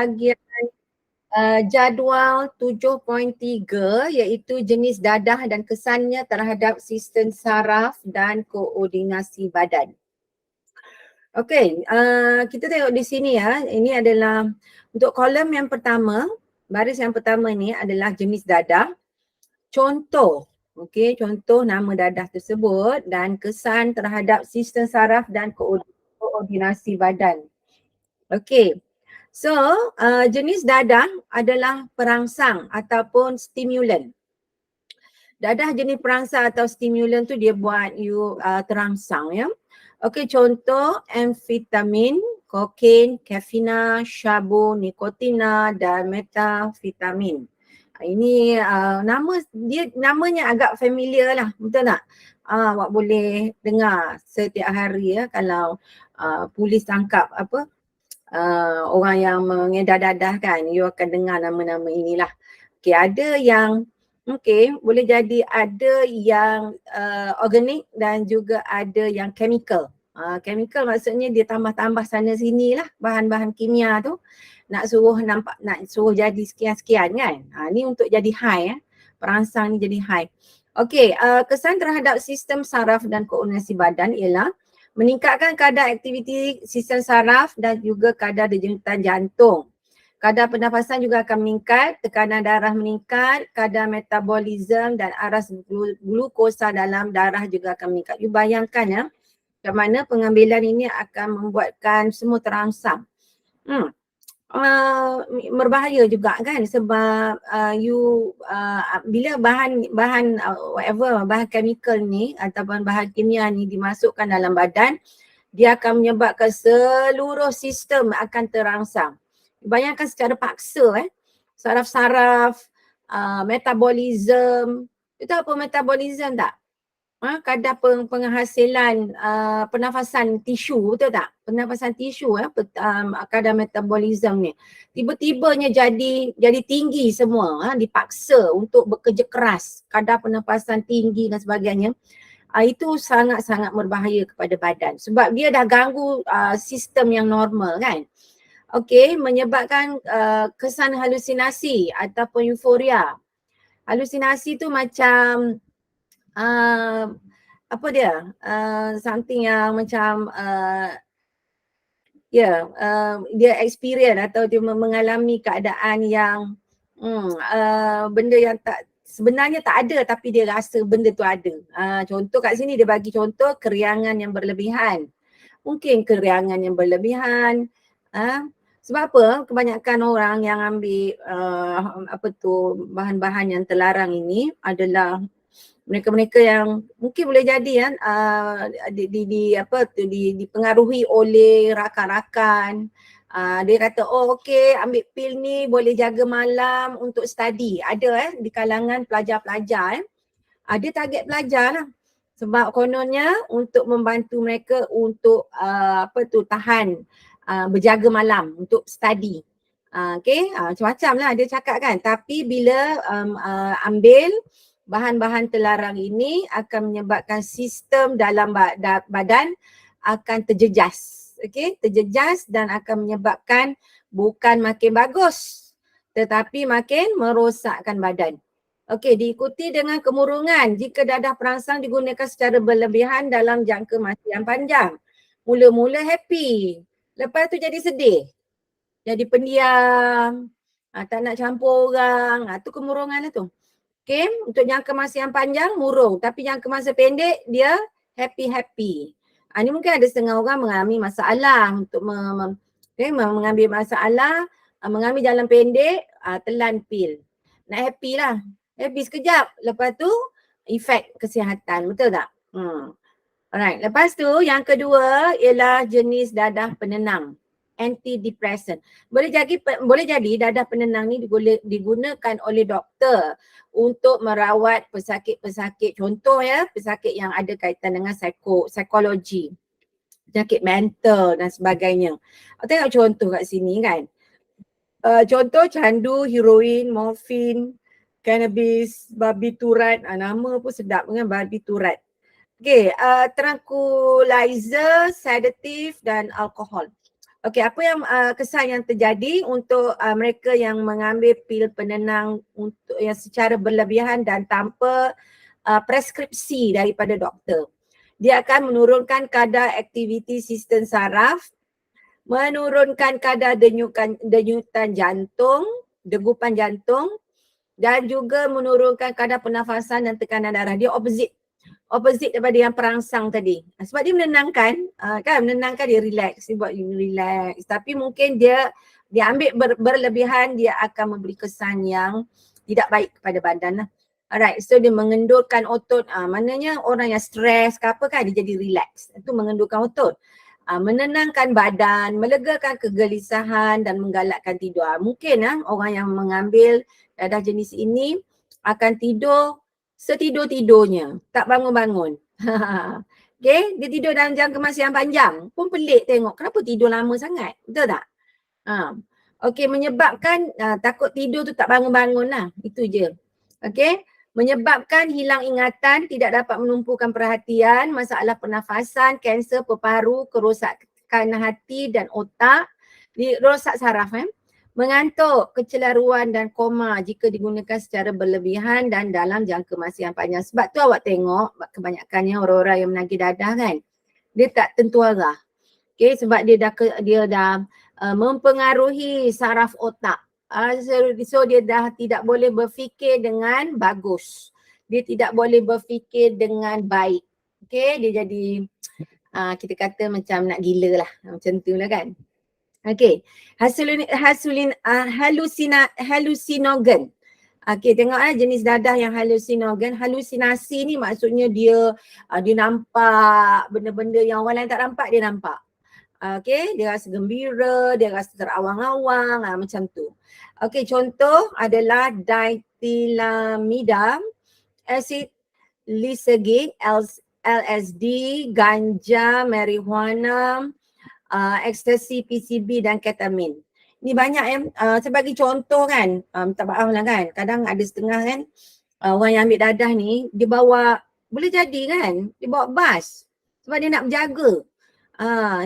bahagian jadual 7.3 iaitu jenis dadah dan kesannya terhadap sistem saraf dan koordinasi badan. Okey, kita tengok di sini ya. Ini adalah untuk kolom yang pertama, baris yang pertama ni adalah jenis dadah. Contoh, okey, contoh nama dadah tersebut dan kesan terhadap sistem saraf dan koordinasi badan. Okey. So, jenis dadah adalah perangsang ataupun stimulan. Dadah jenis perangsang atau stimulan tu dia buat you terangsang ya. Okey, contoh amfetamin, kokain, kafeina, syabu, nikotina dan metavitamin. Ini namanya agak familiar lah, betul tak? Awak boleh dengar setiap hari ya kalau polis tangkap orang yang mengedar dadah kan, you akan dengar nama-nama inilah. Okey, ada yang boleh jadi ada yang organik dan juga ada yang chemical. Chemical maksudnya dia tambah-tambah sana sini lah bahan-bahan kimia tu nak suruh jadi sekian-sekian kan. Ni untuk jadi high perangsang ni jadi high. Okey, kesan terhadap sistem saraf dan koordinasi badan ialah meningkatkan kadar aktiviti sistem saraf dan juga kadar denyutan jantung. Kadar pernafasan juga akan meningkat, tekanan darah meningkat, kadar metabolisme dan aras glukosa dalam darah juga akan meningkat. You bayangkan ya, macam mana pengambilan ini akan membuatkan semua terangsang. Berbahaya juga kan sebab bila bahan chemical ni ataupun bahan kimia ni dimasukkan dalam badan, dia akan menyebabkan seluruh sistem akan terangsang. Bayangkan secara paksa saraf-saraf, metabolisme. You tahu apa metabolisme tak? Kadar penghasilan pernafasan tisu, betul tak? Pernafasan tisu kadar metabolisme ni. Tiba-tibanya jadi tinggi semua, dipaksa untuk bekerja keras, kadar pernafasan tinggi dan sebagainya. Itu sangat-sangat berbahaya kepada badan sebab dia dah ganggu sistem yang normal kan. Okey, menyebabkan kesan halusinasi ataupun euforia. Halusinasi tu macam something yang macam dia experience atau dia mengalami keadaan yang benda yang sebenarnya tak ada tapi dia rasa benda tu ada. Contoh kat sini dia bagi contoh keriangan yang berlebihan. Mungkin keriangan yang berlebihan. Sebab apa? Kebanyakan orang yang ambil bahan-bahan yang terlarang ini adalah mereka-mereka yang mungkin boleh jadi dipengaruhi oleh rakan-rakan. Dia kata okey ambil pil ni boleh jaga malam untuk study. Ada di kalangan pelajar-pelajar dia target pelajar lah. Sebab kononnya untuk membantu mereka untuk tahan berjaga malam untuk study. Macam-macam lah dia cakap kan. Tapi bila ambil bahan-bahan terlarang ini akan menyebabkan sistem dalam badan akan terjejas. Terjejas dan akan menyebabkan bukan makin bagus tetapi makin merosakkan badan. Diikuti dengan kemurungan jika dadah perangsang digunakan secara berlebihan dalam jangka masa yang panjang. Mula-mula happy, lepas tu jadi sedih, jadi pendiam, tak nak campur orang, tu kemurungan tu. Untuk jangka masa yang panjang murung tapi jangka masa pendek dia happy-happy. Ni mungkin ada setengah orang mengalami masalah untuk mengambil masalah, mengambil jalan pendek, telan pil. Nak happy lah. Happy sekejap, lepas tu efek kesihatan, betul tak? Alright, lepas tu yang kedua ialah jenis dadah penenang, antidepressant. Boleh jadi dadah penenang ni digunakan oleh doktor untuk merawat pesakit-pesakit, contoh pesakit yang ada kaitan dengan psikologi, penyakit mental dan sebagainya. Tengok contoh kat sini kan. Contoh candu, heroin, morfin, cannabis, barbiturat, nama pun sedap kan, barbiturat. Tranquilizer, sedatif dan alkohol. Okey, apa yang kesan yang terjadi untuk mereka yang mengambil pil penenang untuk yang secara berlebihan dan tanpa preskripsi daripada doktor. Dia akan menurunkan kadar aktiviti sistem saraf, menurunkan kadar denyutan jantung, degupan jantung dan juga menurunkan kadar pernafasan dan tekanan darah. Dia opposite daripada yang perangsang tadi. Sebab dia menenangkan, kan menenangkan dia relax, dia buat you relax. Tapi mungkin dia ambil berlebihan, dia akan memberi kesan yang tidak baik kepada badan lah. Alright, so dia mengendurkan otot, maknanya orang yang stres ke apa kan dia jadi relax. Itu mengendurkan otot. Menenangkan badan, melegakan kegelisahan dan menggalakkan tidur. Mungkin orang yang mengambil dadah jenis ini akan tidur setidur-tidurnya, tak bangun-bangun. Okay, dia tidur dalam jangka masa yang panjang. Pun pelik tengok, kenapa tidur lama sangat? Betul tak? Okay, menyebabkan takut tidur tu tak bangun-bangun lah. Itu je. Okay, menyebabkan hilang ingatan, tidak dapat menumpukan perhatian, masalah pernafasan, kanser peparu, kerosakan hati dan otak, rosak saraf. Mengantuk, kecelaruan dan koma jika digunakan secara berlebihan dan dalam jangka masa yang panjang. Sebab tu awak tengok kebanyakannya orang-orang yang menagih dadah kan, dia tak tentu arah. Okay, sebab dia dah mempengaruhi saraf otak. So dia dah tidak boleh berfikir dengan bagus. Dia tidak boleh berfikir dengan baik. Okay, dia jadi kita kata macam nak gila lah. Macam tu lah kan. Okay, halusinogen. Okay, tengok jenis dadah yang halusinogen. Halusinasi ni maksudnya dia nampak benda-benda yang orang lain tak nampak, dia nampak. Okay, dia rasa gembira, dia rasa terawang-awang, macam tu. Okay, contoh adalah diethylamida, acid lisagin, LSD, ganja, marijuana, ekstasi, PCB dan ketamin. Ni banyak sebagai contoh kan, minta maaf lah kan, kadang ada setengah kan orang yang ambil dadah ni, dia bawa, boleh jadi kan, dia bawa bas sebab dia nak berjaga.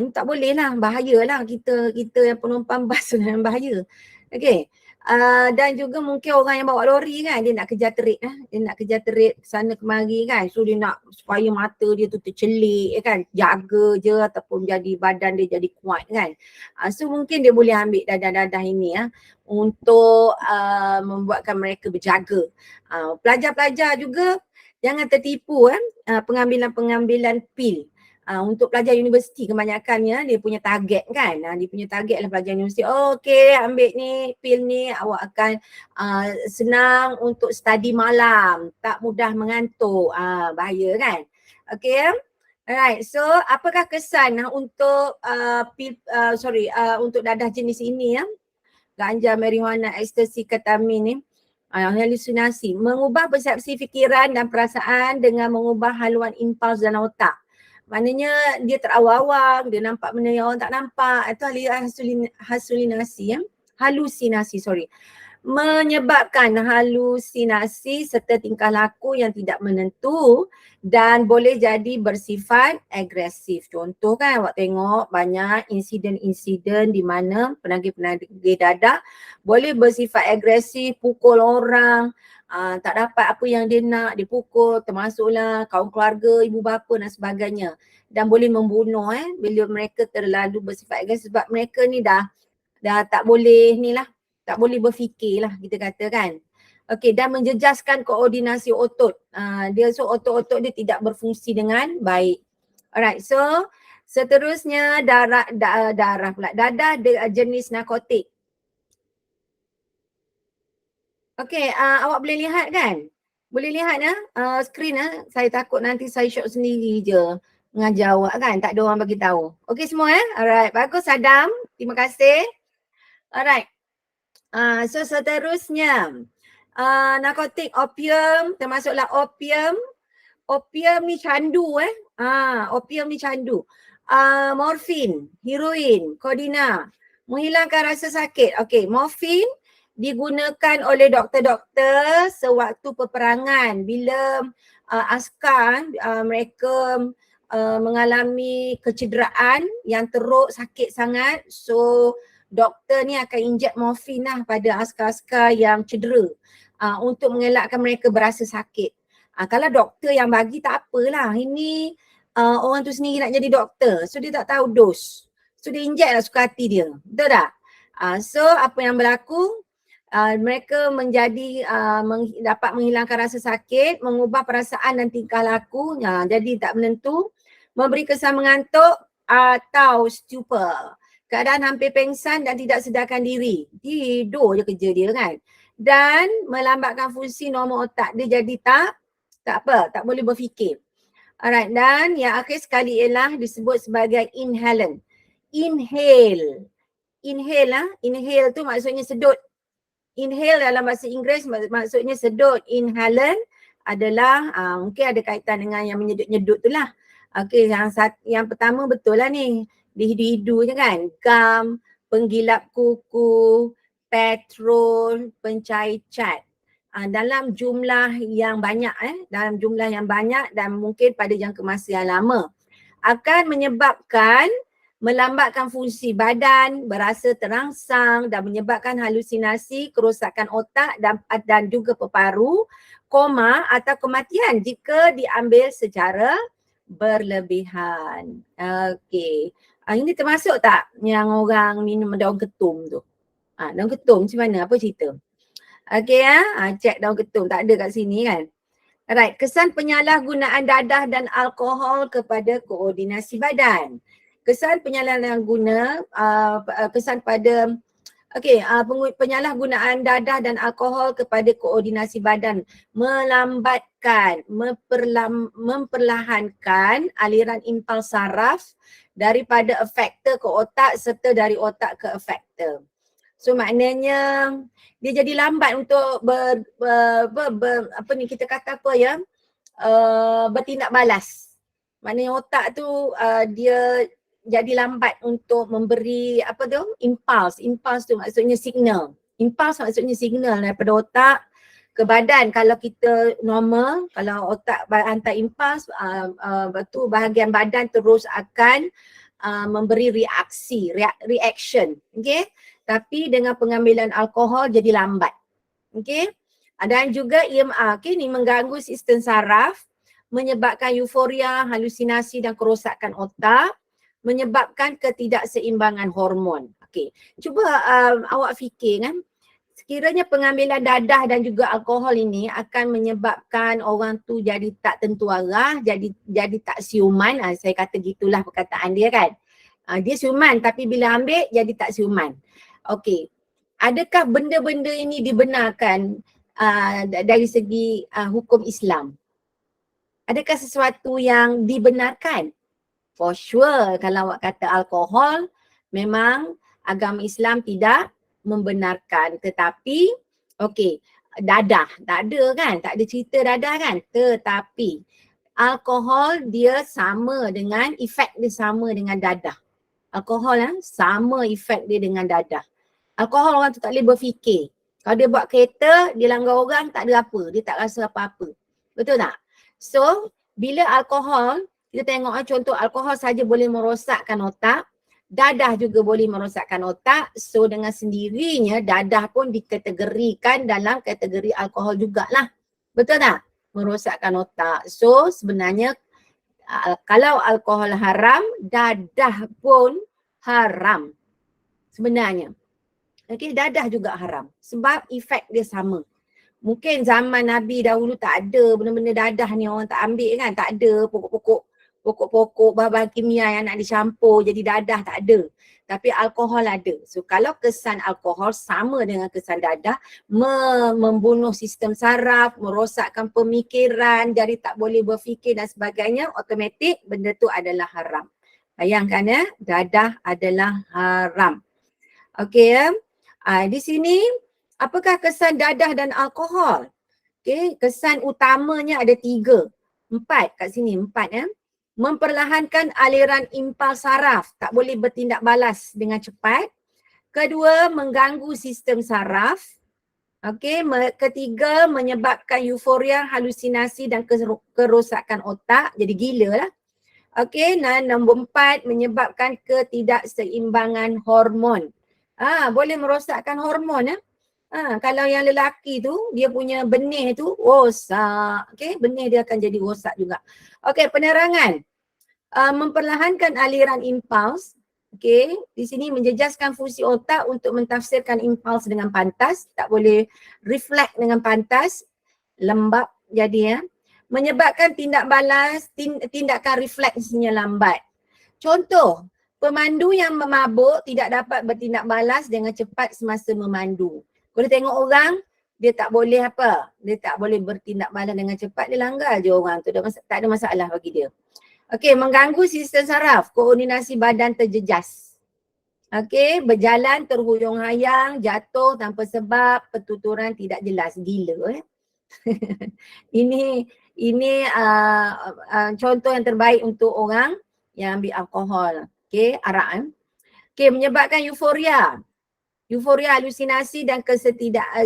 Ni tak boleh lah, bahaya lah kita yang penumpang bas yang bahaya. Okay. Dan juga mungkin orang yang bawa lori kan, dia nak kejar terit lah. Dia nak kejar terit sana kemari kan. So dia nak supaya mata dia tu tercelik kan. Jaga je ataupun jadi badan dia jadi kuat kan. So mungkin dia boleh ambil dadah-dadah ini untuk membuatkan mereka berjaga. Pelajar-pelajar juga jangan tertipu pengambilan pil. Untuk pelajar universiti kebanyakannya dia punya target kan, dia punya target lah pelajar universiti. Okay, ambil ni pil ni awak akan senang untuk study malam, tak mudah mengantuk, bahaya kan. Okay, alright, so apakah kesan untuk untuk dadah jenis ini ganja, marijuana, ekstasi, ketamin ni, halusinasi, mengubah persepsi fikiran dan perasaan dengan mengubah haluan impuls dalam otak. Maknanya dia terawang-awang, dia nampak benda yang orang tak nampak. Itu halusinasi, menyebabkan halusinasi serta tingkah laku yang tidak menentu dan boleh jadi bersifat agresif. Contoh kan awak tengok banyak insiden-insiden di mana penagih-penagih dadah boleh bersifat agresif, pukul orang, tak dapat apa yang dia nak, dia pukul, termasuklah kaum keluarga, ibu bapa dan sebagainya. Dan boleh membunuh bila mereka terlalu bersifat agresif sebab mereka ni dah tak boleh ni lah, tak boleh berfikir lah kita kata kan. Okay, dan menjejaskan koordinasi otot. Otot-otot dia tidak berfungsi dengan baik. Alright, so seterusnya dadah jenis narkotik. Okay, awak boleh lihat kan? Boleh lihat skrin saya takut nanti saya show sendiri je mengajar awak kan, tak ada orang bagi tahu. Okay semua alright, bagus Adam, terima kasih. Alright, so seterusnya narkotik opium, termasuklah opium. Opium ni candu opium ni candu. Morfin, heroin, kodina, menghilangkan rasa sakit. Okay, morfin digunakan oleh doktor-doktor sewaktu peperangan bila askar mereka mengalami kecederaan yang teruk, sakit sangat. So doktor ni akan injek morfin lah pada askar-askar yang cedera untuk mengelakkan mereka berasa sakit. Kalau doktor yang bagi tak apalah, ini orang tu sendiri nak jadi doktor, so dia tak tahu dos. So dia injek lah suka hati dia, betul tak? So apa yang berlaku, mereka menjadi dapat menghilangkan rasa sakit, mengubah perasaan dan tingkah laku, jadi tak menentu, memberi kesan mengantuk atau stupor, keadaan hampir pengsan dan tidak sedarkan diri, tidur je kerja dia kan, dan melambatkan fungsi normal otak dia, jadi tak boleh berfikir. Alright, dan yang akhir sekali ialah disebut sebagai inhalant. Inhale tu maksudnya sedut. Inhale dalam bahasa Inggeris maksudnya sedut. Inhalant adalah mungkin ada kaitan dengan yang menyedut-nyedut tu lah. Okay, yang pertama betul lah ni, di hidu-hidu je kan, gam, penggilap kuku, petrol, pencair cat. Dalam jumlah yang banyak dan mungkin pada jangka masa yang lama akan menyebabkan melambatkan fungsi badan, berasa terangsang dan menyebabkan halusinasi, kerosakan otak dan juga peparu, koma atau kematian jika diambil secara berlebihan. Okey. Ini termasuk tak yang orang minum daun ketum tu? Daun ketum macam mana? Apa cerita? Okey cek daun ketum, tak ada kat sini kan. Alright, kesan penyalahgunaan dadah dan alkohol kepada koordinasi badan. Kesan penyalahgunaan penyalahgunaan dadah dan alkohol kepada koordinasi badan melambatkan, memperlahankan aliran impuls saraf daripada efektor ke otak serta dari otak ke efektor. So maknanya dia jadi lambat untuk bertindak balas. Maknanya otak tu dia jadi lambat untuk memberi impuls. Impuls tu maksudnya signal. Impuls maksudnya signal daripada otak ke badan. Kalau kita normal, kalau otak hantar impuls, bahagian badan terus akan memberi reaction. Okay? Tapi dengan pengambilan alkohol jadi lambat. Okay? Dan juga EMR, ni mengganggu sistem saraf, menyebabkan euforia, halusinasi dan kerosakan otak, menyebabkan ketidakseimbangan hormon. Okay. Cuba awak fikir kan, sekiranya pengambilan dadah dan juga alkohol ini akan menyebabkan orang tu jadi tak tentu arah, jadi tak siuman. Saya kata gitulah perkataan dia kan. Dia siuman tapi bila ambil jadi tak siuman. Okey, adakah benda-benda ini dibenarkan dari segi hukum Islam? Adakah sesuatu yang dibenarkan? For sure, kalau awak kata alkohol, memang agama Islam tidak membenarkan. Tetapi, okey, dadah, tak ada kan? Tak ada cerita dadah kan? Tetapi, alkohol dia sama dengan, efek dia sama dengan dadah. Alkohol sama efek dia dengan dadah. Alkohol orang tu tak boleh berfikir. Kalau dia buat kereta, dia langgar orang, tak ada apa. Dia tak rasa apa-apa. Betul tak? So, bila alkohol, kita tengok contoh alkohol saja boleh merosakkan otak, dadah juga boleh merosakkan otak. So, dengan sendirinya dadah pun dikategorikan dalam kategori alkohol jugalah. Betul tak? Merosakkan otak. So, sebenarnya kalau alkohol haram, dadah pun haram. Sebenarnya. Okay, dadah juga haram sebab efek dia sama. Mungkin zaman Nabi dahulu tak ada benda-benda dadah ni, orang tak ambil kan, tak ada pokok-pokok bahan-bahan kimia yang nak dicampur jadi dadah, tak ada. Tapi alkohol ada. So kalau kesan alkohol sama dengan kesan dadah, membunuh sistem saraf, merosakkan pemikiran, jadi tak boleh berfikir dan sebagainya, automatik benda tu adalah haram. Bayangkan dadah adalah haram. Okey di sini, apakah kesan dadah dan alkohol? Okay, kesan utamanya ada 3. 4 kat sini, 4 Memperlahankan aliran impuls saraf, tak boleh bertindak balas dengan cepat. Kedua, mengganggu sistem saraf. Okay, ketiga, menyebabkan euforia, halusinasi dan kerosakan otak, jadi gila lah. Okey, dan nombor 4 menyebabkan ketidakseimbangan hormon. Boleh merosakkan hormon. Kalau yang lelaki tu dia punya benih tu rosak, okey, benih dia akan jadi rosak juga. Okey, penerangan. Memperlahankan aliran impuls. Okey, di sini menjejaskan fungsi otak untuk mentafsirkan impuls dengan pantas, tak boleh reflect dengan pantas, lembab jadi menyebabkan tindak balas, tindakan refleksnya lambat. Contoh, pemandu yang memabuk tidak dapat bertindak balas dengan cepat semasa memandu. Kalau tengok orang, dia tak boleh apa? Dia tak boleh bertindak balas dengan cepat, dia langgar je orang tu, tak ada masalah bagi dia. Okey, mengganggu sistem saraf, koordinasi badan terjejas. Okey, berjalan terhuyung-hayang, jatuh tanpa sebab, pertuturan tidak jelas, gila Ini contoh yang terbaik untuk orang yang ambil alkohol. Okey, arak. Okey, menyebabkan euforia. Euforia, halusinasi dan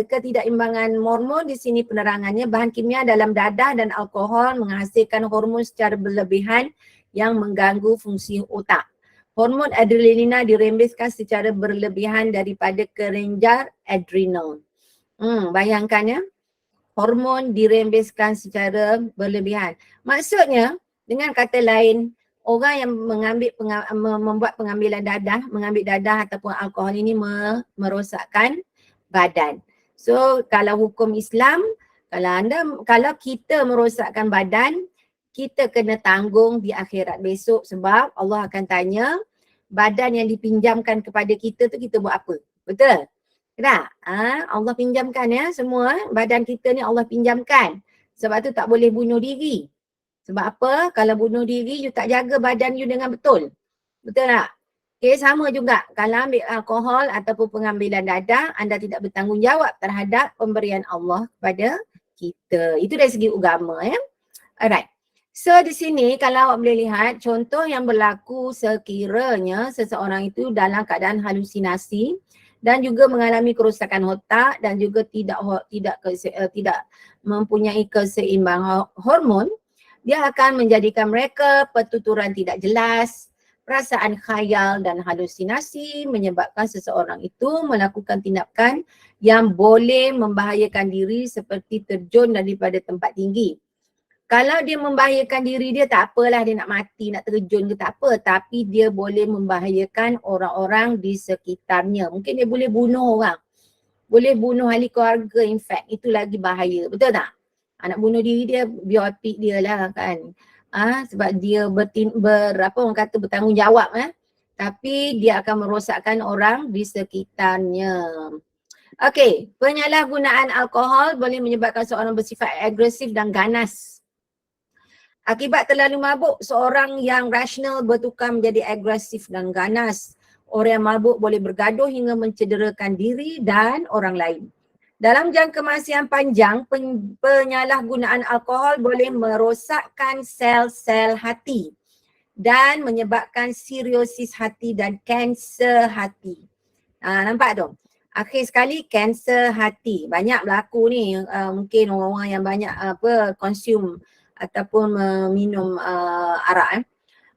ketidakimbangan hormon. Di sini penerangannya, bahan kimia dalam dadah dan alkohol menghasilkan hormon secara berlebihan yang mengganggu fungsi otak. Hormon adrenalina dirembeskan secara berlebihan daripada kelenjar adrenal. Bayangkan ya, hormon dirembeskan secara berlebihan. Maksudnya, dengan kata lain, orang yang membuat pengambil dadah ataupun alkohol ini merosakkan badan. So, kalau hukum Islam, kalau kita merosakkan badan, kita kena tanggung di akhirat besok sebab Allah akan tanya badan yang dipinjamkan kepada kita tu kita buat apa? Betul? Tak? Allah pinjamkan ya semua, badan kita ni Allah pinjamkan. Sebab tu tak boleh bunuh diri. Sebab apa? Kalau bunuh diri, you tak jaga badan you dengan betul. Betul tak? Okay, sama juga. Kalau ambil alkohol ataupun pengambilan dadah, anda tidak bertanggungjawab terhadap pemberian Allah kepada kita. Itu dari segi agama ya. Alright. So di sini kalau awak boleh lihat contoh yang berlaku sekiranya seseorang itu dalam keadaan halusinasi dan juga mengalami kerosakan otak dan juga tidak mempunyai keseimbangan hormon, dia akan menjadikan mereka pertuturan tidak jelas, perasaan khayal dan halusinasi menyebabkan seseorang itu melakukan tindakan yang boleh membahayakan diri seperti terjun daripada tempat tinggi. Kalau dia membahayakan diri dia tak apalah, dia nak mati, nak terjun ke tak apa, tapi dia boleh membahayakan orang-orang di sekitarnya. Mungkin dia boleh bunuh orang, boleh bunuh ahli keluarga, in fact itu lagi bahaya, betul tak? Nak bunuh diri dia, biotik dia lah kan. Sebab dia orang kata bertanggungjawab tapi dia akan merosakkan orang di sekitarnya. Okey, penyalahgunaan alkohol boleh menyebabkan seorang bersifat agresif dan ganas. Akibat terlalu mabuk, seorang yang rasional bertukar menjadi agresif dan ganas. Orang yang mabuk boleh bergaduh hingga mencederakan diri dan orang lain. Dalam jangka masa yang panjang, penyalahgunaan alkohol boleh merosakkan sel-sel hati dan menyebabkan siriosis hati dan kanser hati. Nampak tu? Akhir sekali kanser hati. Banyak berlaku ni, mungkin orang-orang yang banyak consume ataupun minum arak.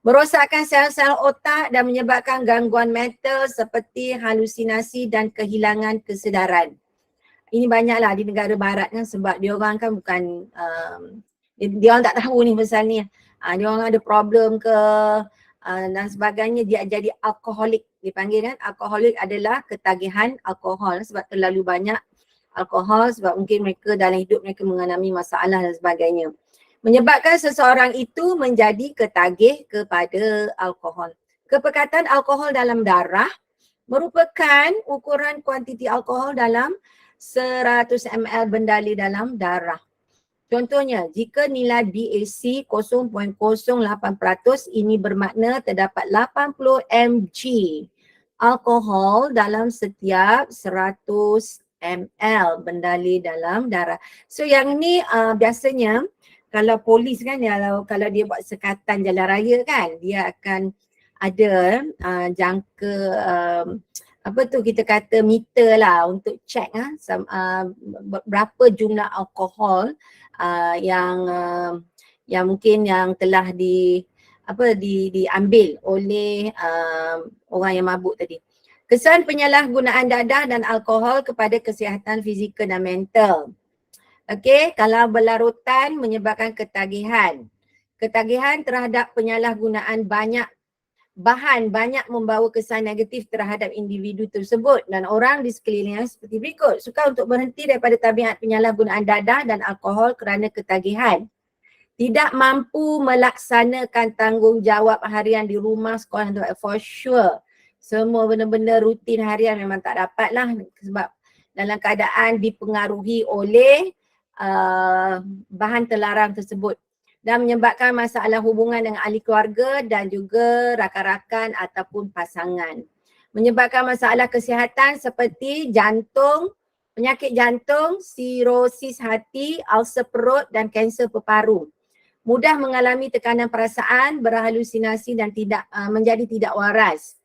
Merosakkan sel-sel otak dan menyebabkan gangguan mental seperti halusinasi dan kehilangan kesedaran. Ini banyaklah di negara barat kan sebab dia orang kan bukan, dia orang tak tahu ni pasal ni. Dia orang ada problem ke dan sebagainya, dia jadi alkoholik. Dipanggil kan, alkoholik adalah ketagihan alkohol sebab terlalu banyak alkohol sebab mungkin mereka dalam hidup mereka mengalami masalah dan sebagainya. Menyebabkan seseorang itu menjadi ketagih kepada alkohol. Kepekatan alkohol dalam darah merupakan ukuran kuantiti alkohol dalam 100 ml bendali dalam darah. Contohnya, jika nilai BAC 0.08%, ini bermakna terdapat 80 mg alkohol dalam setiap 100 ml bendali dalam darah. So yang ni biasanya kalau polis kan, kalau dia buat sekatan jalan raya kan, dia akan ada jangka kita kata meter lah untuk check berapa jumlah alkohol yang mungkin yang telah diambil oleh orang yang mabuk tadi. Kesan penyalahgunaan dadah dan alkohol kepada kesihatan fizikal dan mental. Okey, kalau berlarutan menyebabkan ketagihan. Ketagihan terhadap penyalahgunaan banyak membawa kesan negatif terhadap individu tersebut dan orang di sekelilingnya seperti berikut. Sukar untuk berhenti daripada tabiat penyalahgunaan dadah dan alkohol kerana ketagihan. Tidak mampu melaksanakan tanggungjawab harian di rumah, sekolah, for sure. Semua benda-benda rutin harian memang tak dapat lah sebab dalam keadaan dipengaruhi oleh bahan terlarang tersebut dan menyebabkan masalah hubungan dengan ahli keluarga dan juga rakan-rakan ataupun pasangan. Menyebabkan masalah kesihatan seperti jantung, penyakit jantung, sirosis hati, ulcer perut dan kanser peparu. Mudah mengalami tekanan perasaan, berhalusinasi dan menjadi tidak waras.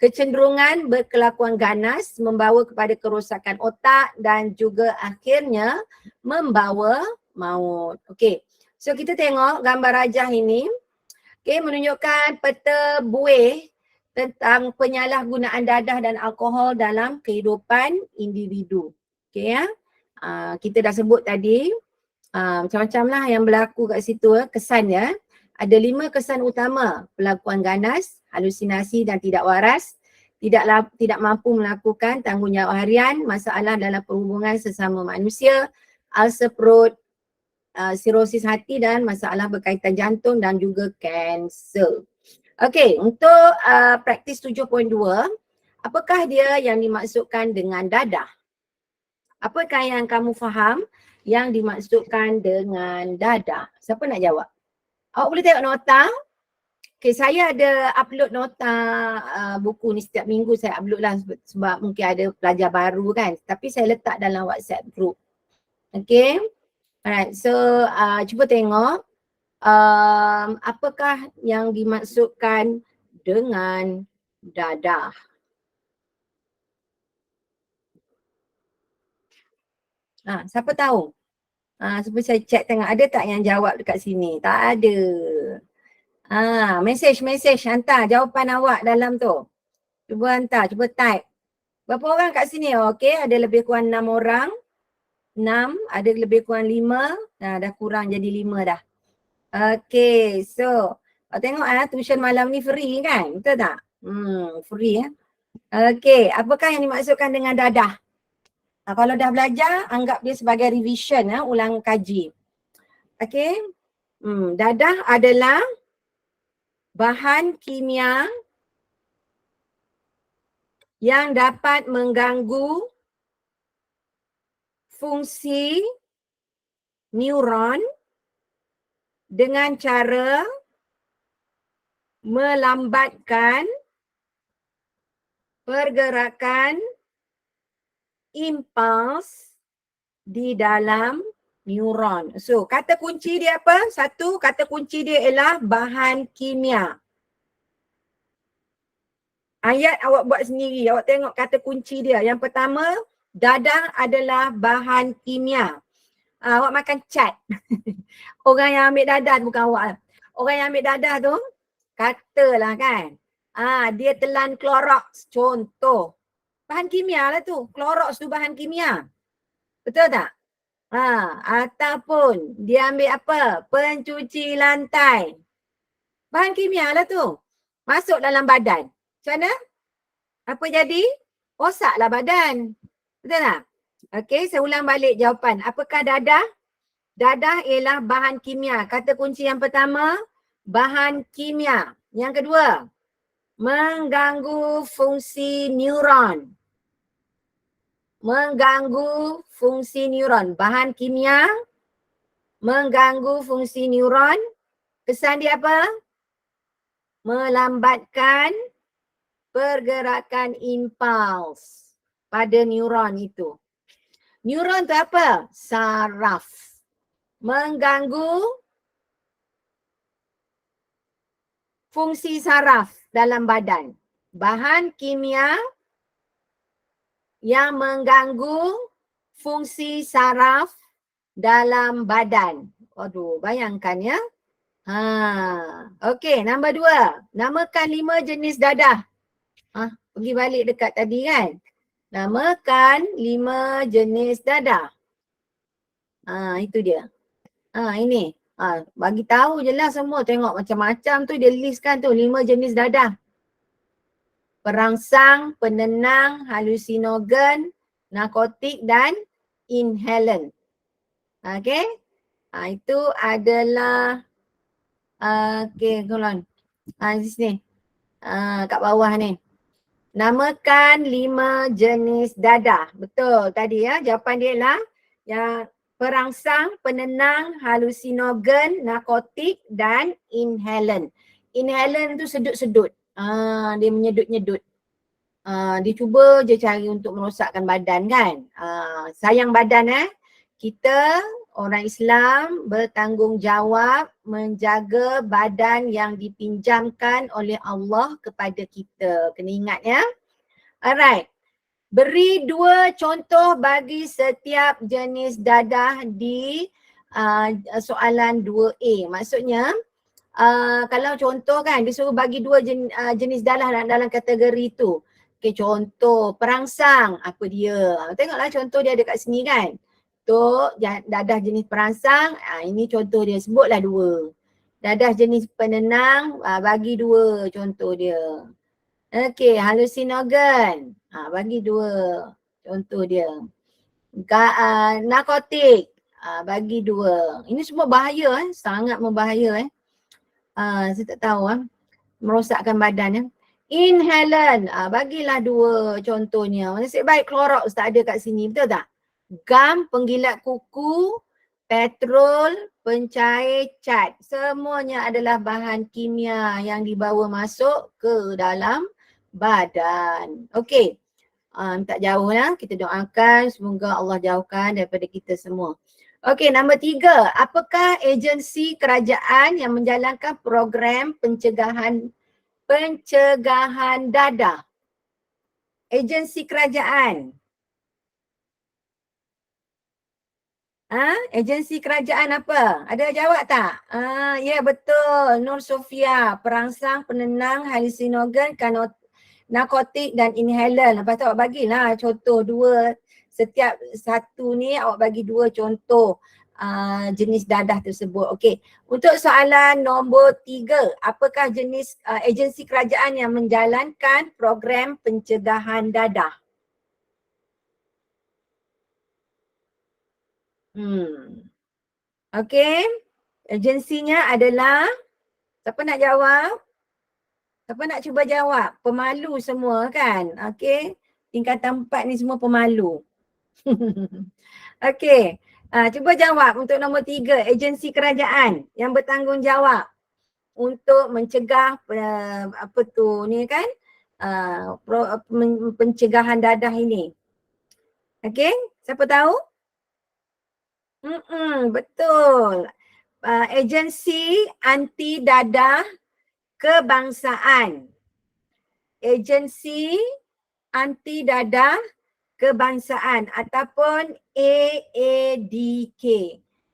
Kecenderungan berkelakuan ganas membawa kepada kerosakan otak dan juga akhirnya membawa maut. Okey. So kita tengok gambar rajah ini. Okey, menunjukkan peta buih tentang penyalahgunaan dadah dan alkohol dalam kehidupan individu. Okey ya. Kita dah sebut tadi macam-macam lah yang berlaku kat situ kesannya. Ada 5 kesan utama: pelakuan ganas, halusinasi dan tidak waras, tidak mampu melakukan tanggungjawab harian, masalah dalam perhubungan sesama manusia, ulcer perut, sirosis hati dan masalah berkaitan jantung dan juga kanser. Okey, untuk praktis 7.2, apakah dia yang dimaksudkan dengan dadah? Apakah yang kamu faham yang dimaksudkan dengan dadah? Siapa nak jawab? Awak boleh tengok nota. Okay, saya ada upload nota buku ni setiap minggu saya upload lah sebab mungkin ada pelajar baru kan. Tapi saya letak dalam WhatsApp group. Okay. Alright, so cuba tengok apakah yang dimaksudkan dengan dadah. Siapa tahu? Supaya saya check tengok ada tak yang jawab dekat sini. Tak ada. Message hantar jawapan awak dalam tu. Cuba hantar, cuba type. Berapa orang kat sini? Okey, ada lebih kurang 6 orang. 6, ada lebih kurang 5. Dah kurang jadi 5 dah. Okey, so tengok tuition malam ni free kan? Betul tak? Free ya. Okey, apakah yang dimaksudkan dengan dadah? Kalau dah belajar, anggap dia sebagai revision, ulang kaji. Okey. Dadah adalah bahan kimia yang dapat mengganggu fungsi neuron dengan cara melambatkan pergerakan impuls di dalam neuron. So, kata kunci dia apa? Satu, kata kunci dia ialah bahan kimia. Ayat awak buat sendiri. Awak tengok kata kunci dia. Yang pertama, dadah adalah bahan kimia. Awak makan cat. Orang yang ambil dadah bukan awak. Orang yang ambil dadah tu, katalah kan. Dia telan Clorox, contoh. Bahan kimia lah tu. Clorox tu bahan kimia. Betul tak? Ataupun dia ambil apa? Pencuci lantai. Bahan kimia lah tu. Masuk dalam badan. Macam mana? Apa jadi? Rosaklah badan. Betul tak? Okey, saya ulang balik jawapan. Apakah dadah? Dadah ialah bahan kimia. Kata kunci yang pertama, bahan kimia. Yang kedua, mengganggu fungsi neuron. Mengganggu fungsi neuron. Bahan kimia mengganggu fungsi neuron. Kesan dia apa? Melambatkan pergerakan impuls pada neuron itu. Neuron tu apa? Saraf. Mengganggu fungsi saraf dalam badan. Bahan kimia yang mengganggu fungsi saraf dalam badan. Aduh, bayangkan ya. Okey, nombor 2. Namakan 5 jenis dadah. Pergi balik dekat tadi kan. Namakan 5 jenis dadah. Itu dia. Ini. Bagi tahu je lah semua. Tengok macam-macam tu dia listkan tu 5 jenis dadah. Perangsang, penenang, halusinogen, narkotik dan inhalant. Okey. Itu adalah okey, kolon. Di sini. Kat bawah ni. Namakan 5 jenis dadah. Betul tadi ya. Jawapan dia lah yang perangsang, penenang, halusinogen, narkotik dan inhalant. Inhalant tu sedut-sedut. Dia menyedut-nyedut. Dia cuba je cari untuk merosakkan badan kan. Sayang badan kita orang Islam bertanggungjawab menjaga badan yang dipinjamkan oleh Allah kepada kita. Kena ingat ya. Alright. Beri 2 contoh bagi setiap jenis dadah di soalan 2A. Maksudnya kalau contoh kan dia suruh bagi 2 jenis dadah dalam kategori tu. Okay, contoh perangsang apa dia? Tengoklah contoh dia ada kat sini kan. Untuk dadah jenis perangsang, ini contoh dia, sebutlah 2. Dadah jenis penenang, bagi 2 contoh dia. Okey, halusinogen, bagi 2 contoh dia. Narkotik, bagi 2. Ini semua bahaya sangat membahaya saya tak tahu merosakkan badan Inhalant, bagilah 2 contohnya. Nasib baik Clorox tak ada kat sini, betul tak? Gam, penggilat kuku, petrol, pencair cat. Semuanya adalah bahan kimia yang dibawa masuk ke dalam badan. Okey. Tak jauh lah. Kita doakan semoga Allah jauhkan daripada kita semua. Okey, nombor 3. Apakah agensi kerajaan yang menjalankan program pencegahan dadah? Agensi kerajaan. Agensi kerajaan apa? Ada jawab tak? Ya betul. Nur Sofia, perangsang, penenang, halusinogen, narkotik dan inhalant. Lepas tu awak bagilah contoh 2. Setiap satu ni awak bagi 2 contoh jenis dadah tersebut. Okey. Untuk soalan nombor 3, apakah jenis agensi kerajaan yang menjalankan program pencegahan dadah? Okey. Agensinya adalah, siapa nak jawab? Siapa nak cuba jawab? Pemalu semua kan? Okey. Tingkatan 4 ni semua pemalu. Okey. Cuba jawab untuk nombor 3. Agensi kerajaan yang bertanggungjawab untuk mencegah pencegahan dadah ini. Okey. Siapa tahu? Betul. Agensi anti dadah kebangsaan. Agensi anti dadah kebangsaan ataupun AADK.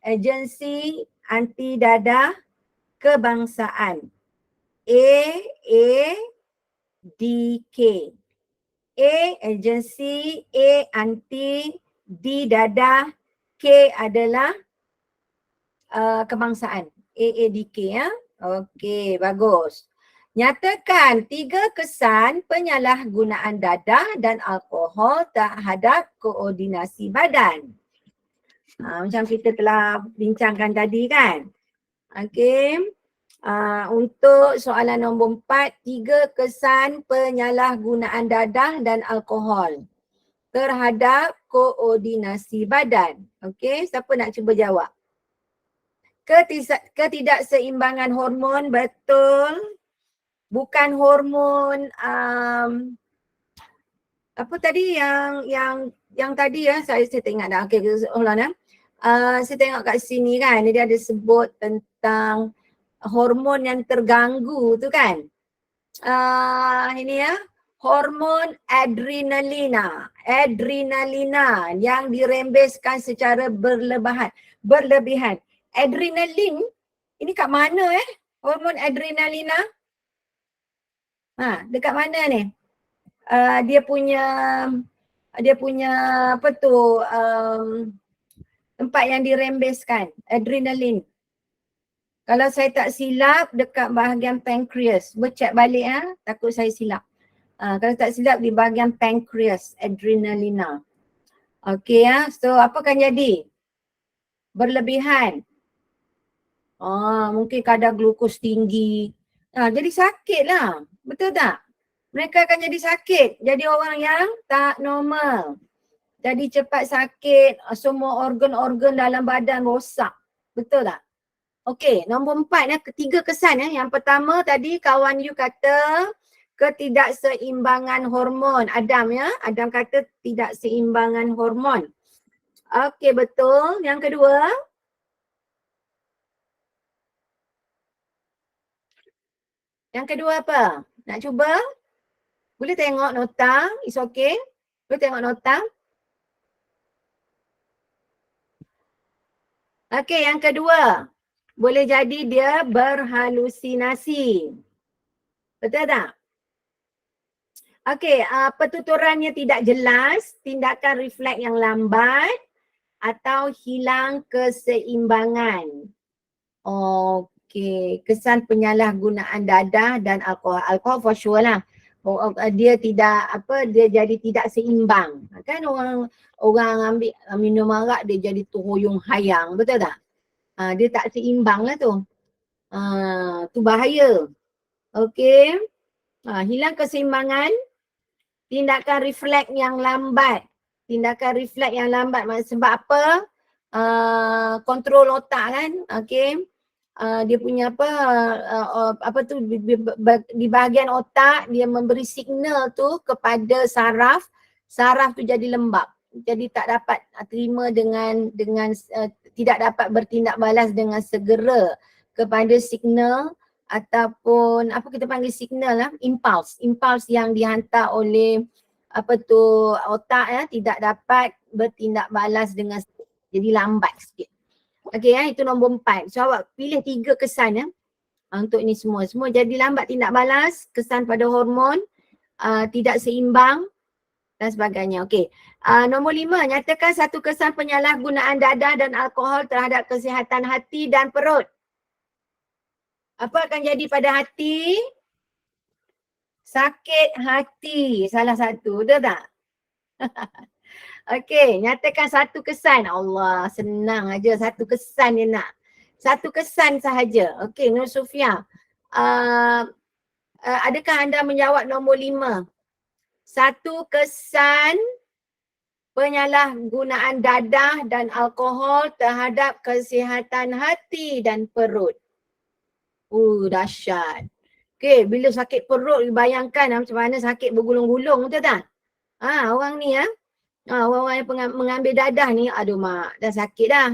Agensi anti dadah kebangsaan. AADK. A agensi, A anti, D dadah, K adalah kebangsaan. AADK ya. Okey, bagus. Nyatakan 3 kesan penyalahgunaan dadah dan alkohol terhadap koordinasi badan. Macam kita telah bincangkan tadi kan. Okey. Untuk soalan nombor 4, 3 kesan penyalahgunaan dadah dan alkohol terhadap koordinasi badan. Okey, siapa nak cuba jawab? Ketidakseimbangan hormon, betul. Bukan hormon apa tadi yang tadi saya tengok dah. Okey, hold on saya tengok kat sini kan, dia ada sebut tentang hormon yang terganggu tu kan. Ini hormon adrenalina yang dirembeskan secara berlebihan. Adrenalin Ini kat mana hormon adrenalina? Dekat mana ni? Dia punya apa tu tempat yang dirembeskan, adrenalin. Kalau saya tak silap dekat bahagian pankreas. Cek balik takut saya silap. Kalau tak silap di bahagian pankreas, adrenalina. Okey so apa akan jadi? Berlebihan. Mungkin kadar glukos tinggi. Jadi sakit lah. Betul tak? Mereka akan jadi sakit. Jadi orang yang tak normal. Jadi cepat sakit, semua organ-organ dalam badan rosak. Betul tak? Okey, nombor 4 ketiga kesan Yang pertama tadi kawan you kata ketidakseimbangan hormon. Adam Adam kata tidak seimbangan hormon. Okey, betul. Yang kedua? Yang kedua apa? Nak cuba? Boleh tengok nota? It's okay? Boleh tengok nota? Okey, yang kedua. Boleh jadi dia berhalusinasi. Betul tak? Okey, pertuturannya tidak jelas, tindakan refleks yang lambat atau hilang keseimbangan. Okey, kesan penyalahgunaan dadah dan alkohol. Alkohol for sure lah. Dia dia jadi tidak seimbang. Kan orang ambil minum arak dia jadi terhuyung hayang, betul tak? Dia tak seimbang lah tu. Tu bahaya. Okey. Hilang keseimbangan, tindakan refleks yang lambat. Tindakan refleks yang lambat sebab apa? Kontrol otak kan. Okey. Dia punya di bahagian otak dia memberi signal tu kepada saraf. Saraf tu jadi lembab. Jadi tak dapat terima dengan tidak dapat bertindak balas dengan segera kepada signal ataupun apa kita panggil signal impuls yang dihantar oleh otak tidak dapat bertindak balas dengan jadi lambat sikit. Okey itu nombor 4. So awak pilih 3 kesan untuk ini semua. Semua jadi lambat tindak balas, kesan pada hormon, tidak seimbang dan sebagainya. Okey. Nombor 5, nyatakan satu kesan penyalahgunaan dadah dan alkohol terhadap kesihatan hati dan perut. Apa akan jadi pada hati? Sakit hati salah satu, betul tak? Okey, nyatakan satu kesan. Allah, senang aja satu kesan dia nak. Satu kesan sahaja. Okey, Nur Sufia. Adakah anda menjawab nombor 5? Satu kesan penyalahgunaan dadah dan alkohol terhadap kesihatan hati dan perut. Dahsyat. Okey, bila sakit perut bayangkan macam mana sakit bergulung-gulung, betul tak? Orang ni orang-orang yang mengambil dadah ni, aduh mak, dah sakit dah.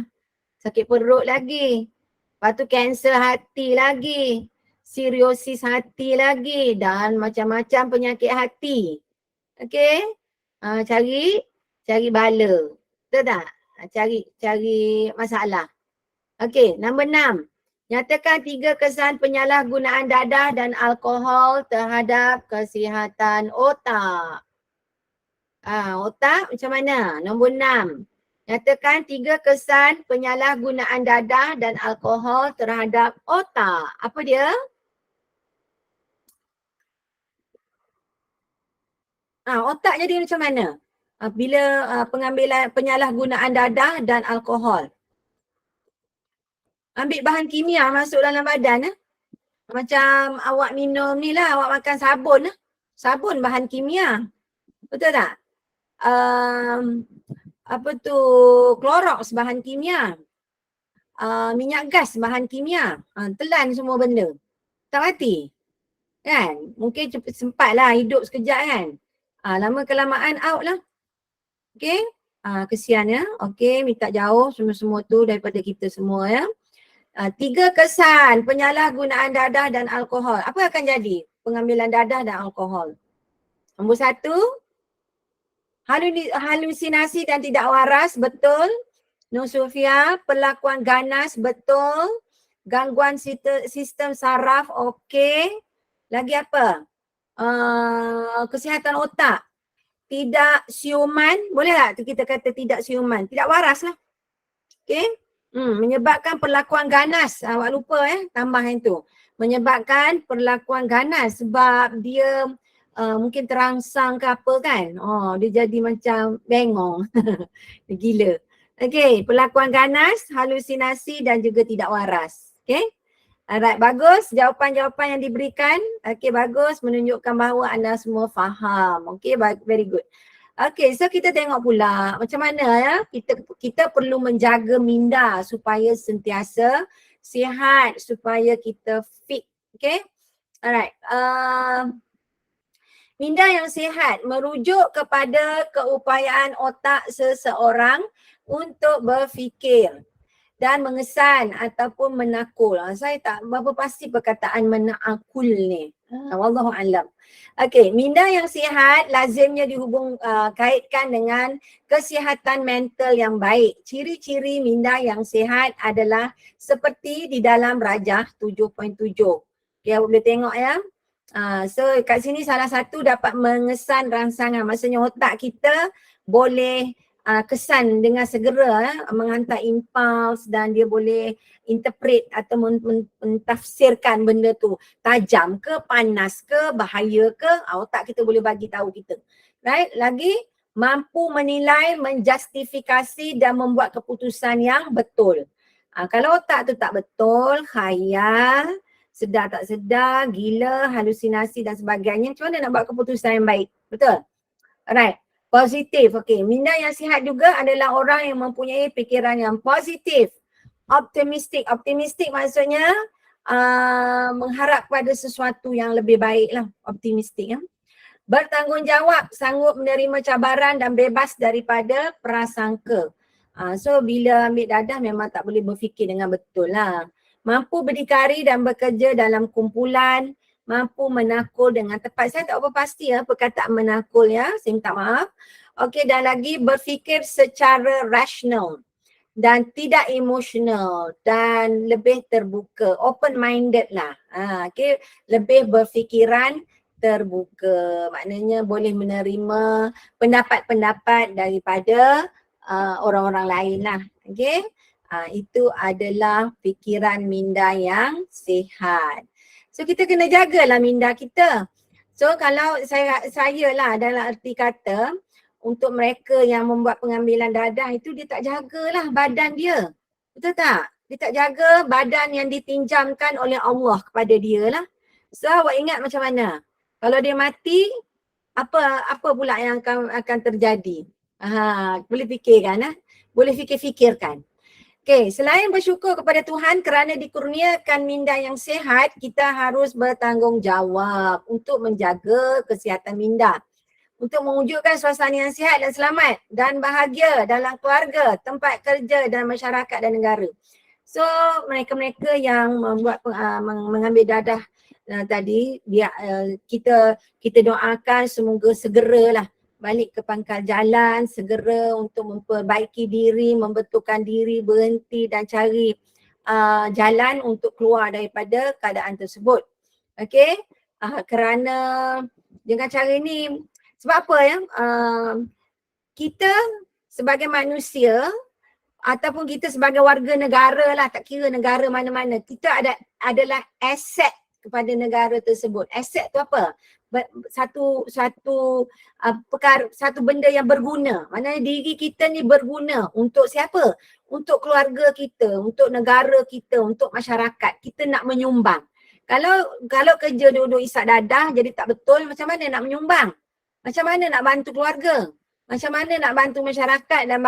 Sakit perut lagi. Lepas tu kanser hati lagi. Siriosis hati lagi dan macam-macam penyakit hati. Okey? Cari bala. Betul tak? Cari masalah. Okey, nombor 6. Nyatakan 3 kesan penyalahgunaan dadah dan alkohol terhadap kesihatan otak. Otak macam mana? Nombor 6. Nyatakan 3 kesan penyalahgunaan dadah dan alkohol terhadap otak. Apa dia? Otak jadi macam mana? Bila pengambilan penyalahgunaan dadah dan alkohol. Ambil bahan kimia masuk dalam badan. Macam awak minum ni lah, awak makan sabun. Sabun bahan kimia. Betul tak? Clorox bahan kimia. Minyak gas bahan kimia. Telan semua benda. Tak mati. Kan? Mungkin sempatlah hidup sekejap kan. Lama kelamaan out lah. Okay? Kesian ya. Okay, minta jauh semua-semua tu daripada kita semua ya. 3 kesan penyalahgunaan dadah dan alkohol. Apa akan jadi pengambilan dadah dan alkohol? Nombor 1, halusinasi dan tidak waras, betul. Nur Sufia, perlakuan ganas, betul. gangguan sistem saraf, okey. Lagi apa? Kesihatan otak. Tidak siuman, boleh tak kita kata tidak siuman? Tidak waras lah. Okey. Menyebabkan perlakuan ganas. Awak lupa tambah yang tu. Menyebabkan perlakuan ganas sebab dia mungkin terangsang ke apa kan. Dia jadi macam bengong. Dia gila. Okey, perlakuan ganas, halusinasi dan juga tidak waras. Okey. Alright, bagus jawapan-jawapan yang diberikan. Okey, bagus, menunjukkan bahawa anda semua faham. Okey, very good. Okey, so kita tengok pula macam mana ya kita perlu menjaga minda supaya sentiasa sihat, supaya kita fit. Okey. Alright. Minda yang sihat merujuk kepada keupayaan otak seseorang untuk berfikir dan mengesan ataupun menakul. Saya tak berapa pasti perkataan menakul ni. Wallahu alam. Okey, minda yang sihat lazimnya kaitkan dengan kesihatan mental yang baik. Ciri-ciri minda yang sihat adalah seperti di dalam Rajah 7.7. Okay, awak boleh tengok ya. So kat sini salah satu dapat mengesan rangsangan. Maksudnya otak kita boleh kesan dengan segera menghantar impuls dan dia boleh interpret atau mentafsirkan benda tu tajam ke, panas ke, bahaya ke, otak kita boleh bagi tahu kita. Right? Lagi mampu menilai, menjustifikasi dan membuat keputusan yang betul. Kalau otak tu tak betul, khayal, sedar tak sedar, gila, halusinasi dan sebagainya, macam mana nak buat keputusan yang baik? Betul? Alright. Positif, okey. Minda yang sihat juga adalah orang yang mempunyai fikiran yang positif. Optimistik. Optimistik maksudnya mengharap pada sesuatu yang lebih baik lah. Optimistik. Bertanggungjawab, sanggup menerima cabaran dan bebas daripada prasangka. So bila ambil dadah memang tak boleh berfikir dengan betul lah. Mampu berdikari dan bekerja dalam kumpulan. Mampu menakul dengan tepat. Saya tak apa pasti perkataan menakul ya. Saya minta maaf. Okey, dan lagi berfikir secara rasional dan tidak emosional dan lebih terbuka. Open minded lah. Okey, lebih berfikiran terbuka. Maknanya boleh menerima pendapat-pendapat daripada orang-orang lain lah. Okey. Itu adalah fikiran minda yang sihat. So kita kena jagalah minda kita. So kalau saya lah dalam arti kata untuk mereka yang membuat pengambilan dadah itu dia tak jagalah badan dia. Betul tak? Dia tak jaga badan yang ditinjamkan oleh Allah kepada dia lah. So awak ingat macam mana? Kalau dia mati, apa pula yang akan terjadi? Boleh fikirkan boleh fikirkan. Okay, selain bersyukur kepada Tuhan kerana dikurniakan minda yang sihat, kita harus bertanggungjawab untuk menjaga kesihatan minda. Untuk mewujudkan suasana yang sihat dan selamat dan bahagia dalam keluarga, tempat kerja dan masyarakat dan negara. So mereka-mereka yang membuat mengambil dadah tadi, kita doakan semoga segeralah balik ke pangkal jalan, segera untuk memperbaiki diri, membetulkan diri, berhenti dan cari jalan untuk keluar daripada keadaan tersebut. Okey, kerana dengan cara ini, sebab apa ya, kita sebagai manusia ataupun kita sebagai warga negara lah, tak kira negara mana-mana, kita adalah aset kepada negara tersebut. Aset tu apa? Satu benda yang berguna. Maknanya diri kita ni berguna untuk siapa? Untuk keluarga kita, untuk negara kita, untuk masyarakat. Kita nak menyumbang. Kalau kerja duduk isak dadah jadi tak betul, macam mana nak menyumbang? Macam mana nak bantu keluarga? Macam mana nak bantu masyarakat dan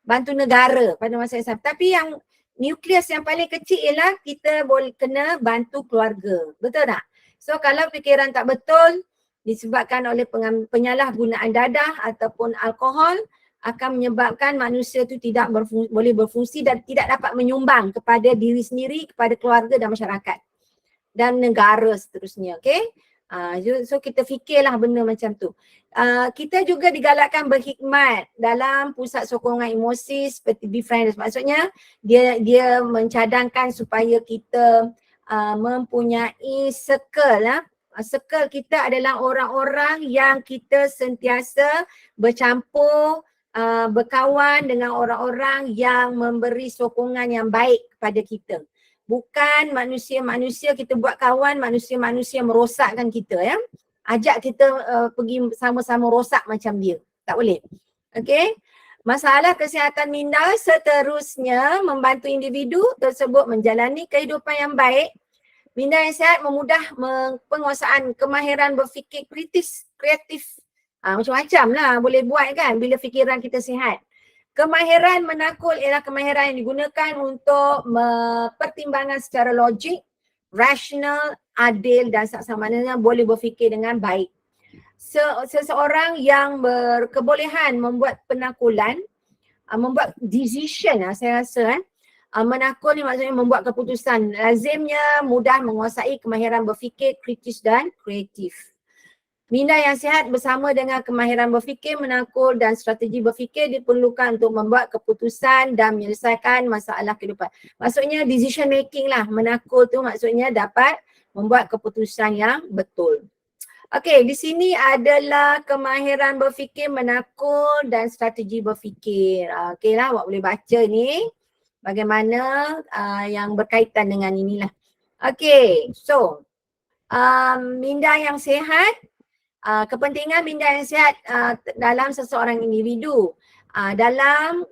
bantu negara pada masa yang sama? Tapi yang nukleus yang paling kecil ialah kita boleh kena bantu keluarga. Betul tak? So kalau fikiran tak betul disebabkan oleh penyalahgunaan dadah ataupun alkohol akan menyebabkan manusia tu tidak boleh berfungsi dan tidak dapat menyumbang kepada diri sendiri, kepada keluarga dan masyarakat dan negara seterusnya. Okay? So kita fikirlah benda macam tu. Kita juga digalakkan berkhidmat dalam pusat sokongan emosi seperti Befrienders. Maksudnya dia mencadangkan supaya kita mempunyai circle. Circle kita adalah orang-orang yang kita sentiasa bercampur, berkawan dengan orang-orang yang memberi sokongan yang baik kepada kita. Bukan manusia-manusia kita buat kawan, manusia-manusia merosakkan kita ya. Ajak kita pergi sama-sama rosak macam dia. Tak boleh. Okey. Masalah kesihatan minda seterusnya membantu individu tersebut menjalani kehidupan yang baik. Minda yang sihat memudah penguasaan kemahiran berfikir kritis, kreatif. Macam-macam lah boleh buat kan bila fikiran kita sihat. Kemahiran menakul ialah kemahiran yang digunakan untuk pertimbangan secara logik, rasional, adil dan saksamananya boleh berfikir dengan baik. Seseorang yang berkebolehan membuat penakulan, membuat decision saya rasa menakul ni maksudnya membuat keputusan. Lazimnya mudah menguasai kemahiran berfikir kritis dan kreatif. Minda yang sihat bersama dengan kemahiran berfikir, menakul dan strategi berfikir diperlukan untuk membuat keputusan dan menyelesaikan masalah kehidupan. Maksudnya decision making lah. Menakul tu maksudnya dapat membuat keputusan yang betul. Okey, di sini adalah kemahiran berfikir, menakul dan strategi berfikir. Okey lah, awak boleh baca ni bagaimana yang berkaitan dengan inilah. Okey, so minda yang sihat, kepentingan minda yang sihat dalam seseorang individu, dalam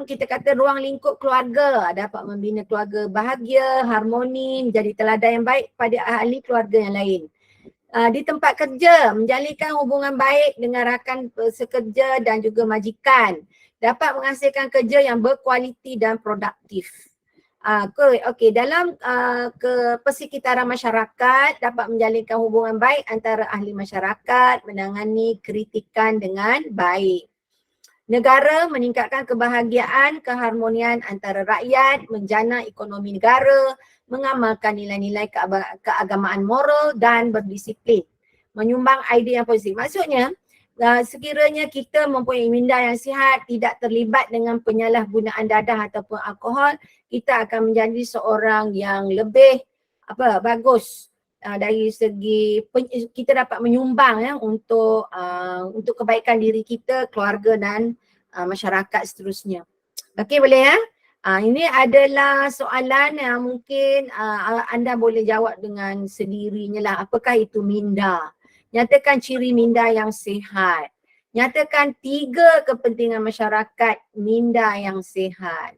kita kata ruang lingkup keluarga, dapat membina keluarga bahagia, harmoni, menjadi teladan yang baik pada ahli keluarga yang lain. Di tempat kerja, menjalinkan hubungan baik dengan rakan sekerja dan juga majikan, dapat menghasilkan kerja yang berkualiti dan produktif. Okey, dalam persekitaran masyarakat dapat menjalinkan hubungan baik antara ahli masyarakat, menangani kritikan dengan baik. Negara meningkatkan kebahagiaan, keharmonian antara rakyat, menjana ekonomi negara, mengamalkan nilai-nilai keagamaan moral dan berdisiplin, menyumbang idea yang positif. Maksudnya sekiranya kita mempunyai minda yang sihat, tidak terlibat dengan penyalahgunaan dadah ataupun alkohol, kita akan menjadi seorang yang lebih bagus dari segi kita dapat menyumbang ya untuk kebaikan diri kita, keluarga dan masyarakat seterusnya. Okey, boleh ya? Ini adalah soalan yang mungkin anda boleh jawab dengan sendirinya lah. Apakah itu minda? Nyatakan ciri minda yang sihat. Nyatakan 3 kepentingan masyarakat minda yang sihat.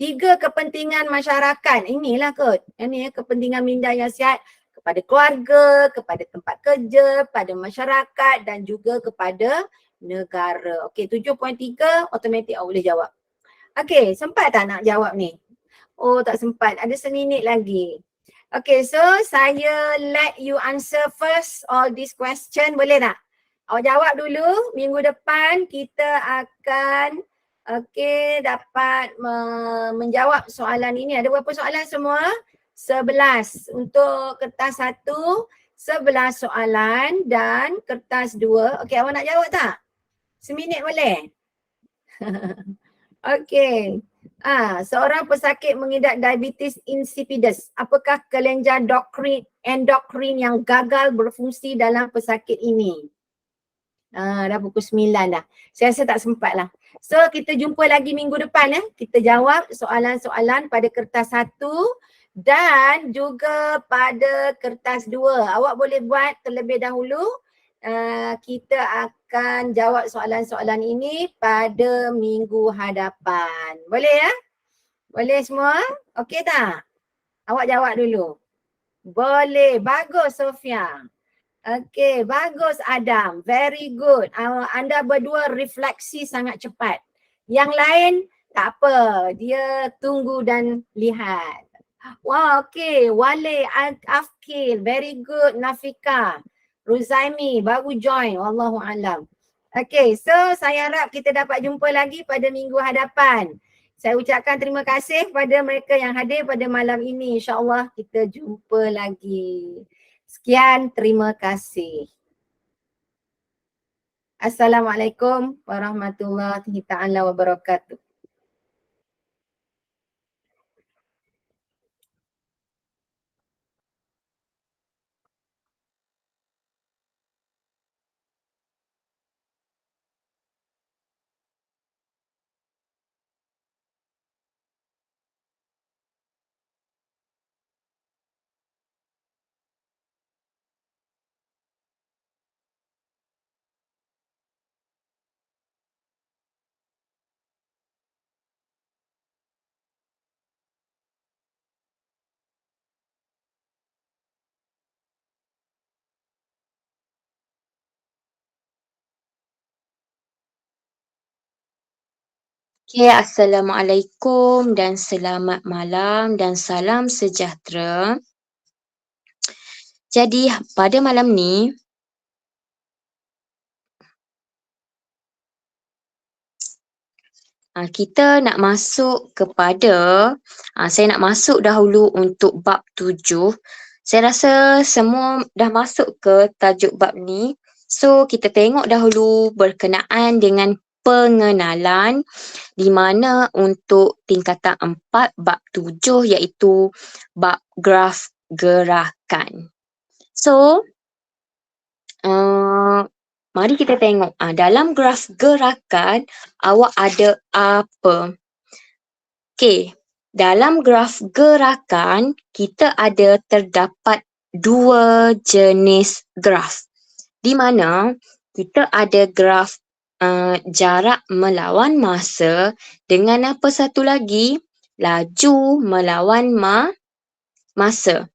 3 kepentingan masyarakat. Inilah kot. Ini kepentingan minda yang sihat kepada keluarga, kepada tempat kerja, pada masyarakat dan juga kepada negara. Okey, 7.3 automatik awak boleh jawab. Okey, sempat tak nak jawab ni? Oh, tak sempat. Ada seminit lagi. Okay, so saya let you answer first all this question, boleh tak? Awak jawab dulu, minggu depan kita akan dapat menjawab soalan ini. Ada berapa soalan semua? 11. Untuk kertas 1, 11 soalan dan kertas 2. Okay, awak nak jawab tak? Seminit boleh? Okay. Seorang pesakit mengidap diabetes insipidus. Apakah kelenjar endokrin yang gagal berfungsi dalam pesakit ini? Dah pukul 9 dah. Saya rasa tak sempat lah. So kita jumpa lagi minggu depan ya. Kita jawab soalan-soalan pada kertas 1 dan juga pada kertas 2. Awak boleh buat terlebih dahulu. Kita akan jawab soalan-soalan ini pada minggu hadapan. Boleh ya? Boleh semua? Okey tak? Awak jawab dulu. Boleh. Bagus Sofia. Okey, bagus Adam. Very good. Anda berdua refleksi sangat cepat. Yang lain tak apa. Dia tunggu dan lihat. Wow, okey. Wale, Afkil. Very good Nafika. Ruzaimi baru join, wallahualam. Okay, so saya harap kita dapat jumpa lagi pada minggu hadapan. Saya ucapkan terima kasih kepada mereka yang hadir pada malam ini. InsyaAllah kita jumpa lagi. Sekian, terima kasih. Assalamualaikum warahmatullahi taala wabarakatuh. Okay, Assalamualaikum dan selamat malam dan salam sejahtera. Jadi pada malam ni, kita nak masuk kepada, saya nak masuk dahulu untuk bab 7. Saya rasa semua dah masuk ke tajuk bab ni. So kita tengok dahulu berkenaan dengan pengenalan di mana untuk tingkatan 4 bab 7 iaitu bab graf gerakan. So, mari kita tengok dalam graf gerakan awak ada apa. Okey, dalam graf gerakan kita ada terdapat dua jenis graf. Di mana kita ada graf jarak melawan masa dengan apa satu lagi? Laju melawan masa.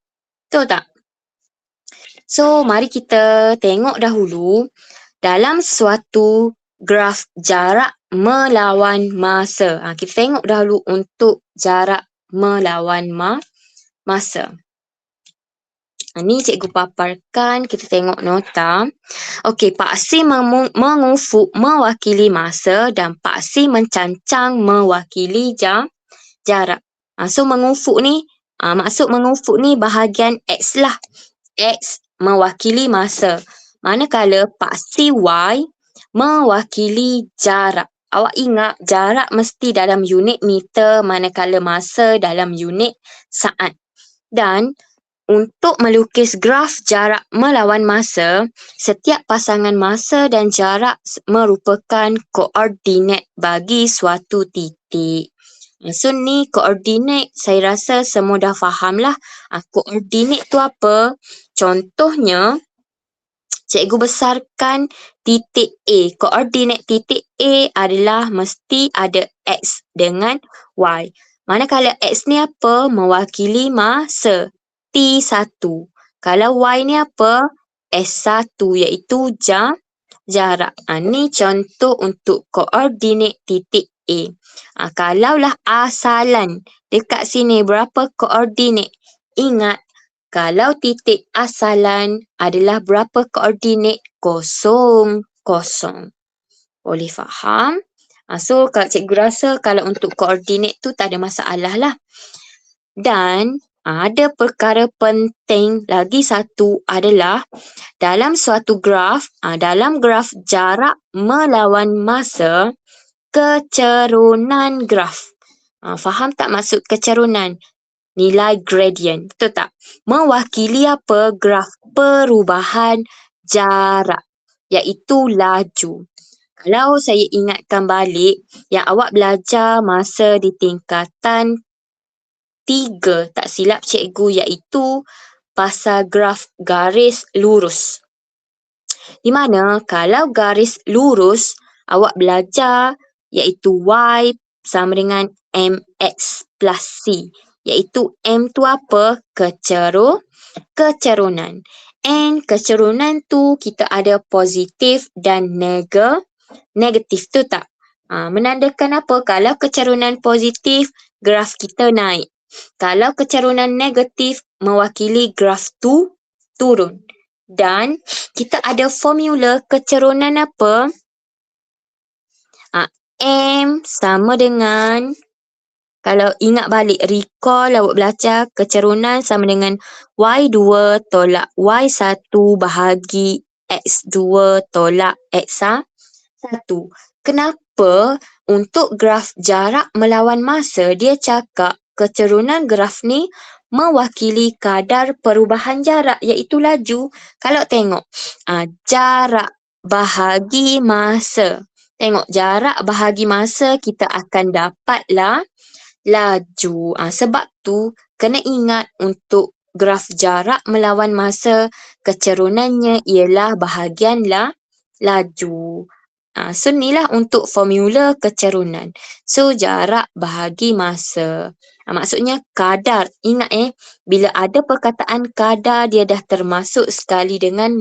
Betul tak? So, mari kita tengok dahulu dalam suatu graf jarak melawan masa. Kita tengok dahulu untuk jarak melawan masa. Ni cikgu paparkan, kita tengok nota. Okey, paksi mengufuk mewakili masa dan paksi mencancang mewakili jarak. So mengufuk ni, maksud mengufuk ni bahagian X lah. X mewakili masa. Manakala paksi Y mewakili jarak. Awak ingat jarak mesti dalam unit meter manakala masa dalam unit saat. Dan untuk melukis graf jarak melawan masa, setiap pasangan masa dan jarak merupakan koordinat bagi suatu titik. So ni koordinat saya rasa semua dah faham lah. Koordinat tu apa? Contohnya, cikgu besarkan titik A. Koordinat titik A adalah mesti ada X dengan Y. Manakala X ni apa? Mewakili masa. T1. Kalau Y ni apa? S1 iaitu jarak. Ni contoh untuk koordinat titik A. Kalaulah asalan dekat sini berapa koordinat? Ingat, kalau titik asalan adalah berapa koordinat? 0, 0. Boleh faham? So, cikgu rasa kalau untuk koordinat tu tak ada masalah lah. Dan ada perkara penting lagi satu adalah dalam suatu graf, dalam graf jarak melawan masa, kecerunan graf. Faham tak maksud kecerunan? Nilai gradient, betul tak? Mewakili apa? Graf perubahan jarak, iaitu laju. Kalau saya ingatkan balik yang awak belajar masa di tingkatan 3, tak silap cikgu, iaitu pasal graf garis lurus. Di mana kalau garis lurus awak belajar iaitu Y sama dengan MX plus C. Iaitu M tu apa? Kecerunan. And kecerunan tu kita ada positif dan negatif, tu tak? Menandakan apa? Kalau kecerunan positif, graf kita naik. Kalau kecerunan negatif, mewakili graf tu turun. Dan kita ada formula kecerunan apa? M sama dengan Kalau ingat balik, recall awak belajar kecerunan sama dengan Y2 tolak Y1 bahagi X2 tolak X1. Kenapa untuk graf jarak melawan masa dia cakap kecerunan graf ni mewakili kadar perubahan jarak iaitu laju. Kalau tengok jarak bahagi masa. Tengok jarak bahagi masa kita akan dapatlah laju. Sebab tu kena ingat untuk graf jarak melawan masa kecerunannya ialah bahagianlah laju. So inilah untuk formula kecerunan. So jarak bahagi masa. Maksudnya kadar. Ingat bila ada perkataan kadar dia dah termasuk sekali dengan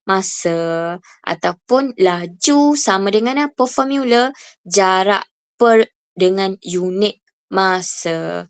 masa. Ataupun laju sama dengan apa formula? Jarak per dengan unit masa.